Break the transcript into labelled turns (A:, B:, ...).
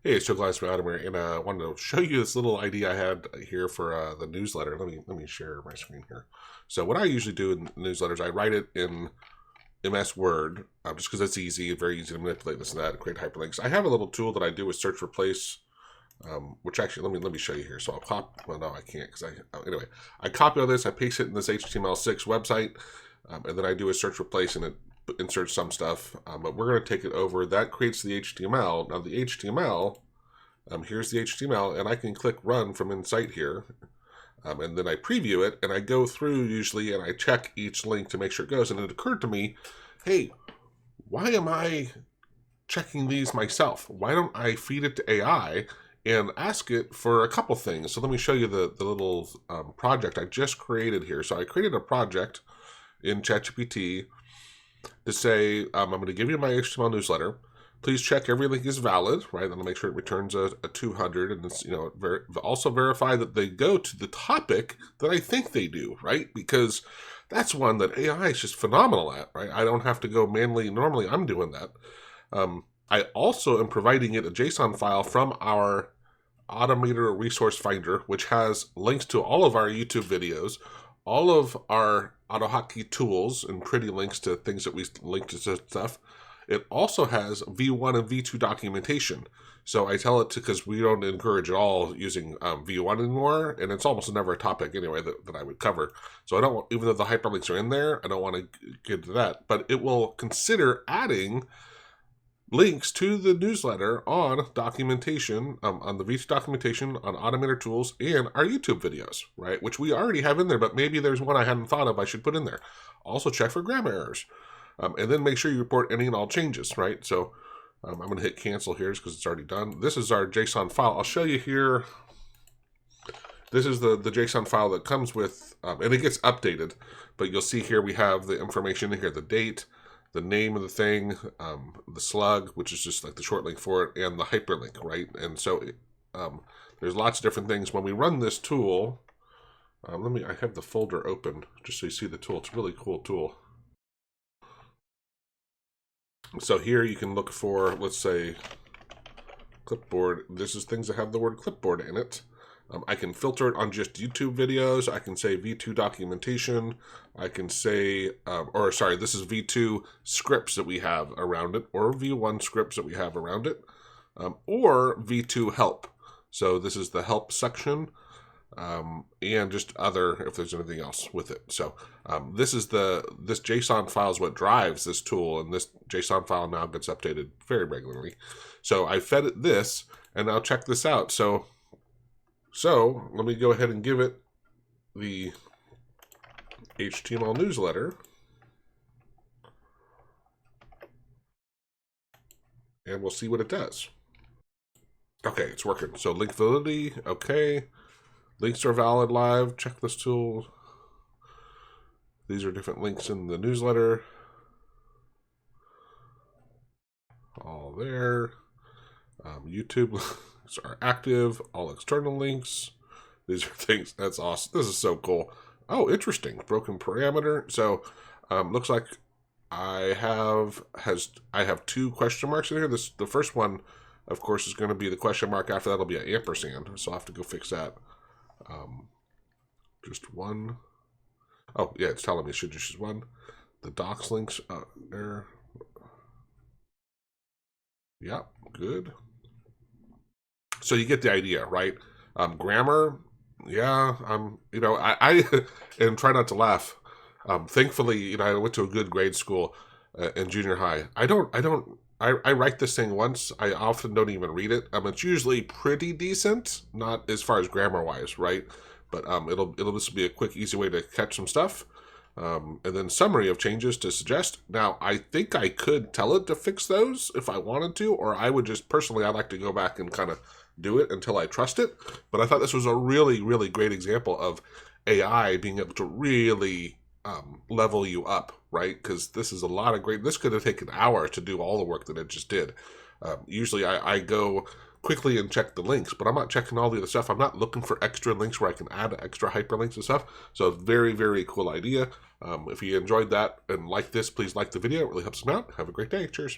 A: Hey, it's Joe Glines from Automer, and I wanted to show you this little idea I had here for the newsletter. Let me share my screen here. So what I usually do in newsletters, I write it in MS Word, just because it's easy, very easy to manipulate this and that, and create hyperlinks. I have a little tool that I do with search replace, which actually let me show you here. So I'll copy. Well, no, I can't because anyway, I copy all this, I paste it in this HTML6 website, and then I do a search replace and it insert some stuff, but we're going to take it over. That creates the HTML. Now the HTML, here's the HTML, and I can click run from inside here, and then I preview it, and I go through usually, and I check each link to make sure it goes. And it occurred to me, hey, why am I checking these myself? Why don't I feed it to AI and ask it for a couple things? So let me show you the little project I just created here. So I created a project in ChatGPT to say, I'm going to give you my HTML newsletter. Please check every link is valid, right? Then I'll make sure it returns a 200, and it's, also verify that they go to the topic that I think they do, right? Because that's one that AI is just phenomenal at, right? I don't have to go manually. Normally, I'm doing that. I also am providing it a JSON file from our Automator Resource Finder, which has links to all of our YouTube videos, all of our AutoHotkey tools, and pretty links to things that we link to stuff. It also has V1 and V2 documentation. So I tell it to, because we don't encourage at all using V1 anymore, and it's almost never a topic anyway that I would cover. So I don't, even though the hyperlinks are in there, I don't want to get to that. But it will consider adding links to the newsletter on documentation, on the V2 documentation, on Automator tools, and our YouTube videos, right? Which we already have in there, but maybe there's one I hadn't thought of I should put in there. Also check for grammar errors. And then make sure you report any and all changes, right? So I'm going to hit cancel here because it's already done. This is our JSON file. I'll show you here. This is the JSON file that comes with, and it gets updated, but you'll see here we have the information in here, the date, the name of the thing, the slug, which is just like the short link for it, and the hyperlink, right? And so there's lots of different things. When we run this tool, I have the folder open just so you see the tool. It's a really cool tool. So here you can look for, let's say, clipboard. This is things that have the word clipboard in it. I can filter it on just YouTube videos. I can say V2 documentation. I can say, this is V2 scripts that we have around it, or V1 scripts that we have around it, or V2 help. So this is the help section, and just other, if there's anything else with it. So this JSON file is what drives this tool, and this JSON file now gets updated very regularly. So I fed it this, and now check this out. So let me go ahead and give it the HTML newsletter, and we'll see what it does. Okay, it's working. So link validity, okay. Links are valid live. Check this tool. These are different links in the newsletter. All there. YouTube links are active. All external links. These are things. That's awesome. This is so cool. Oh, interesting. Broken parameter. So looks like I have two question marks in here. The first one, of course, is going to be the question mark. After that, will be an ampersand. So I'll have to go fix that. Just one. Oh, yeah, it's telling me it should just use one. The docs links there. Yeah, good. So you get the idea, right? Grammar, yeah, I and try not to laugh. Thankfully, I went to a good grade school in junior high. I write this thing once. I often don't even read it. It's usually pretty decent, not as far as grammar wise, right? But it'll just be a quick, easy way to catch some stuff. And then summary of changes to suggest. Now, I think I could tell it to fix those if I wanted to, or I would just personally, I'd like to go back and kind of do it until I trust it. But I thought this was a really, really great example of AI being able to really level you up, right? Because this is a lot of great. This could have taken hours to do all the work that it just did. Usually I go quickly and check the links, but I'm not checking all the other stuff. I'm not looking for extra links where I can add extra hyperlinks and stuff. So very, very cool idea. If you enjoyed that and like this, please like the video. It really helps them out. Have a great day. Cheers.